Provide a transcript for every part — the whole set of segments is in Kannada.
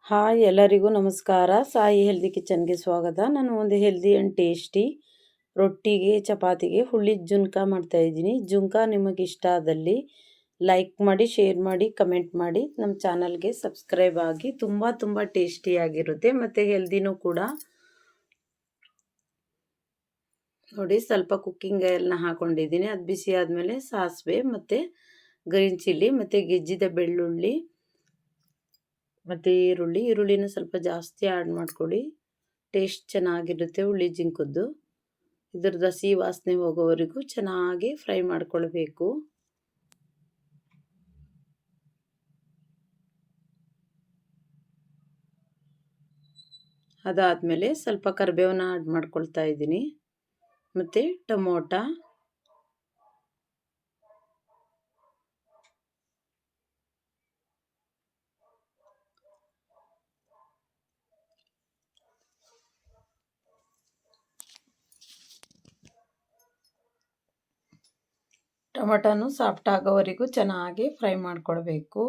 ಹಾಯ್ ಎಲ್ಲರಿಗೂ ನಮಸ್ಕಾರ. ಸಾಯಿ ಹೆಲ್ದಿ ಕಿಚನ್ಗೆ ಸ್ವಾಗತ. ನಾನು ಒಂದು ಹೆಲ್ದಿ ಆ್ಯಂಡ್ ಟೇಸ್ಟಿ ರೊಟ್ಟಿಗೆ ಚಪಾತಿಗೆ ಹುಳ್ಳಿದ ಜುನ್ಕ ಮಾಡ್ತಾಯಿದ್ದೀನಿ. ಜುನ್ಕ ನಿಮಗೆ ಇಷ್ಟ ಆದಲ್ಲಿ ಲೈಕ್ ಮಾಡಿ, ಶೇರ್ ಮಾಡಿ, ಕಮೆಂಟ್ ಮಾಡಿ, ನಮ್ಮ ಚಾನಲ್ಗೆ ಸಬ್ಸ್ಕ್ರೈಬ್ ಆಗಿ. ತುಂಬ ಟೇಸ್ಟಿಯಾಗಿರುತ್ತೆ ಮತ್ತು ಹೆಲ್ದಿನೂ ಕೂಡ. ನೋಡಿ, ಸ್ವಲ್ಪ ಕುಕ್ಕಿಂಗ್ ಆಯಿಲ್ನ ಹಾಕ್ಕೊಂಡಿದ್ದೀನಿ. ಅದು ಬಿಸಿ ಆದಮೇಲೆ ಸಾಸಿವೆ ಮತ್ತು ಗ್ರೀನ್ ಚಿಲ್ಲಿ ಮತ್ತು ಗೆಜ್ಜಿದ ಬೆಳ್ಳುಳ್ಳಿ ಮತ್ತು ಈರುಳ್ಳಿನ ಸ್ವಲ್ಪ ಜಾಸ್ತಿ ಆ್ಯಡ್ ಮಾಡ್ಕೊಳ್ಳಿ. ಟೇಸ್ಟ್ ಚೆನ್ನಾಗಿರುತ್ತೆ ಹುಳಿ ಜಿಂಕದ್ದು. ಇದ್ರದ್ದು ಹಸಿ ವಾಸನೆ ಹೋಗೋವರೆಗೂ ಚೆನ್ನಾಗಿ ಫ್ರೈ ಮಾಡ್ಕೊಳ್ಬೇಕು. ಅದಾದಮೇಲೆ ಸ್ವಲ್ಪ ಕರಿಬೇವನ್ನ ಆ್ಯಡ್ ಮಾಡ್ಕೊಳ್ತಾ ಇದ್ದೀನಿ ಮತ್ತು ಟೊಮೊಟೊನು ಸಾಫ್ಟ್ ಆಗೋವರೆಗೂ ಚೆನ್ನಾಗಿ ಫ್ರೈ ಮಾಡ್ಕೊಳ್ಬೇಕು.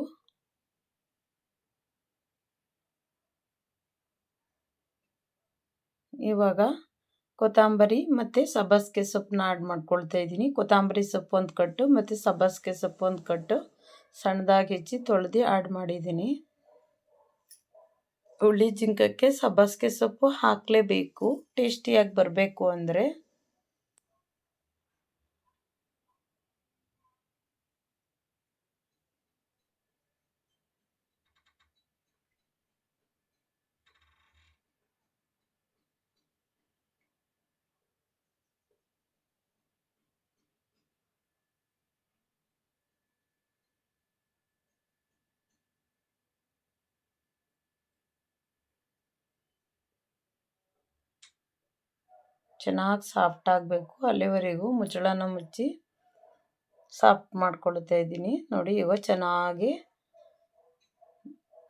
ಇವಾಗ ಕೊತ್ತಂಬರಿ ಮತ್ತು ಸಬ್ಬಸಿಗೆ ಸೊಪ್ಪನ್ನ ಆ್ಯಡ್ ಮಾಡ್ಕೊಳ್ತಾ ಇದ್ದೀನಿ. ಕೊತ್ತಂಬರಿ ಸೊಪ್ಪು ಒಂದು ಕಟ್ಟು ಮತ್ತು ಸಬ್ಬಸಿಗೆ ಸೊಪ್ಪು ಒಂದು ಕಟ್ಟು ಸಣ್ಣದಾಗಿ ಹೆಚ್ಚಿ ತೊಳೆದು ಆ್ಯಡ್ ಮಾಡಿದ್ದೀನಿ. ಹುಳಿ ಜಿಂಕಕ್ಕೆ ಸಬ್ಬಸಿಗೆ ಸೊಪ್ಪು ಹಾಕಲೇಬೇಕು, ಟೇಸ್ಟಿಯಾಗಿ ಬರಬೇಕು ಅಂದರೆ. ಚೆನ್ನಾಗಿ ಸಾಫ್ಟ್ ಆಗಬೇಕು, ಅಲ್ಲಿವರೆಗೂ ಮುಚ್ಚಳನ ಮುಚ್ಚಿ ಸಾಫ್ಟ್ ಮಾಡ್ಕೊಳ್ತಾ ಇದ್ದೀನಿ. ನೋಡಿ, ಇವಾಗ ಚೆನ್ನಾಗಿ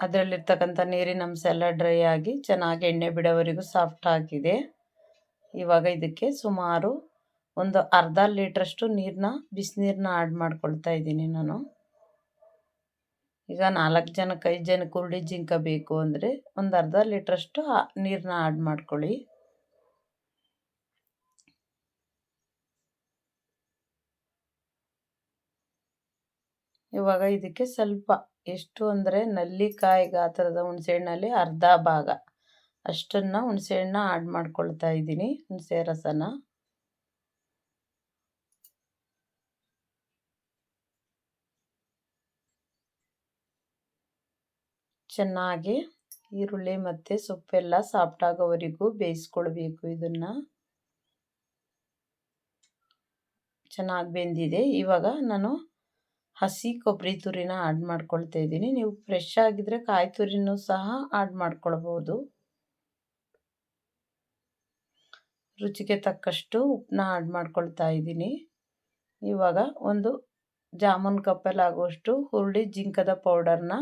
ಅದರಲ್ಲಿರ್ತಕ್ಕಂಥ ನೀರಿನ ಅಂಶ ಎಲ್ಲ ಡ್ರೈ ಆಗಿ ಚೆನ್ನಾಗಿ ಎಣ್ಣೆ ಬಿಡೋವರೆಗೂ ಸಾಫ್ಟ್ ಆಗಿದೆ. ಇವಾಗ ಇದಕ್ಕೆ ಸುಮಾರು ಒಂದು ಅರ್ಧ ಲೀಟ್ರಷ್ಟು ಬಿಸಿನೀರನ್ನ ಆ್ಯಡ್ ಮಾಡ್ಕೊಳ್ತಾ ಇದ್ದೀನಿ ನಾನು. ಈಗ 4 ಜನಕ್ಕೆ 5 ಜನಕ್ಕೆ ಹುಳಿ ಜಿಂಕ ಬೇಕು ಅಂದರೆ ಒಂದು ಅರ್ಧ ಲೀಟ್ರಷ್ಟು ನೀರನ್ನ ಆ್ಯಡ್ ಮಾಡ್ಕೊಳ್ಳಿ. ಇವಾಗ ಇದಕ್ಕೆ ಸ್ವಲ್ಪ ಎಷ್ಟು ಅಂದರೆ ನಲ್ಲಿಕಾಯಿ ಗಾತ್ರದ ಹುಣಸೆಹಣ್ಣಲ್ಲಿ ಅರ್ಧ ಭಾಗ ಅಷ್ಟನ್ನು ಹುಣಸೆಹಣ್ಣನ್ನ ಆ್ಯಡ್ ಮಾಡ್ಕೊಳ್ತಾ ಇದ್ದೀನಿ, ಹುಣಸೆ ರಸನ. ಚೆನ್ನಾಗಿ ಈರುಳ್ಳಿ ಮತ್ತು ಸೊಪ್ಪೆಲ್ಲ ಸಾಫ್ಟ್ ಆಗೋವರೆಗೂ ಬೇಯಿಸ್ಕೊಳ್ಬೇಕು. ಇದನ್ನು ಚೆನ್ನಾಗಿ ಬೆಂದಿದೆ. ಇವಾಗ ನಾನು ಹಸಿ ಕೊಬ್ಬರಿ ತುರಿನ ಆ್ಯಡ್ ಮಾಡ್ಕೊಳ್ತಾ ಇದ್ದೀನಿ. ನೀವು ಫ್ರೆಶ್ ಆಗಿದ್ದರೆ ಕಾಯಿ ತುರಿನೂ ಸಹ ಆ್ಯಡ್ ಮಾಡ್ಕೊಳ್ಬೋದು. ರುಚಿಗೆ ತಕ್ಕಷ್ಟು ಉಪ್ಪನ್ನ ಆ್ಯಡ್ ಮಾಡ್ಕೊಳ್ತಾ ಇದ್ದೀನಿ. ಇವಾಗ ಒಂದು ಜಾಮೂನ್ ಕಪ್ಪಲ್ಲಿ ಆಗುವಷ್ಟು ಹುರುಳಿ ಜಿಂಕದ ಪೌಡರ್ನ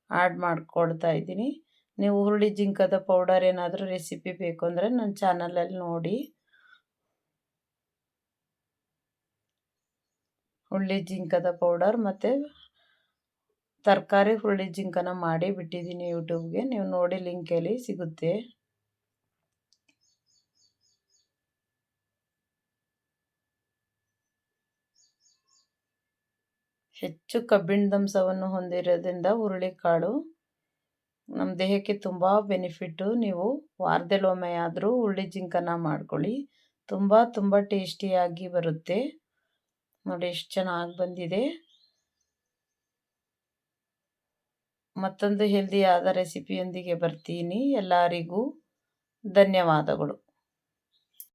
ಆ್ಯಡ್ ಮಾಡ್ಕೊಳ್ತಾ ಇದ್ದೀನಿ. ನೀವು ಹುರುಳಿ ಜಿಂಕದ ಪೌಡರ್ ಏನಾದರೂ ರೆಸಿಪಿ ಬೇಕು ಅಂದರೆ ನನ್ನ ಚಾನಲಲ್ಲಿ ನೋಡಿ. ಹುರುಳಿ ಜಿಂಕದ ಪೌಡರ್ ಮತ್ತು ತರಕಾರಿ ಹುರುಳಿ ಜಿಂಕನ ಮಾಡಿ ಬಿಟ್ಟಿದ್ದೀನಿ ಯೂಟ್ಯೂಬ್ಗೆ, ನೀವು ನೋಡಿ, ಲಿಂಕಲ್ಲಿ ಸಿಗುತ್ತೆ. ಹೆಚ್ಚು ಕಬ್ಬಿಣದಂಶವನ್ನು ಹೊಂದಿರೋದ್ರಿಂದ ಹುರುಳಿಕಾಳು ನಮ್ಮ ದೇಹಕ್ಕೆ ತುಂಬ ಬೆನಿಫಿಟ್ಟು. ನೀವು ವಾರದಲ್ಲಿ ಒಮ್ಮೆ ಆದರೂ ಹುರುಳಿ ಜಿಂಕನ ಮಾಡ್ಕೊಳ್ಳಿ, ತುಂಬ ಟೇಸ್ಟಿಯಾಗಿ ಬರುತ್ತೆ. ನೋಡಿ ಎಷ್ಟು ಚೆನ್ನಾಗಿ ಬಂದಿದೆ. ಮತ್ತೊಂದು ಹೆಲ್ದಿಯಾದ ರೆಸಿಪಿಯೊಂದಿಗೆ ಬರ್ತೀನಿ. ಎಲ್ಲರಿಗೂ ಧನ್ಯವಾದಗಳು.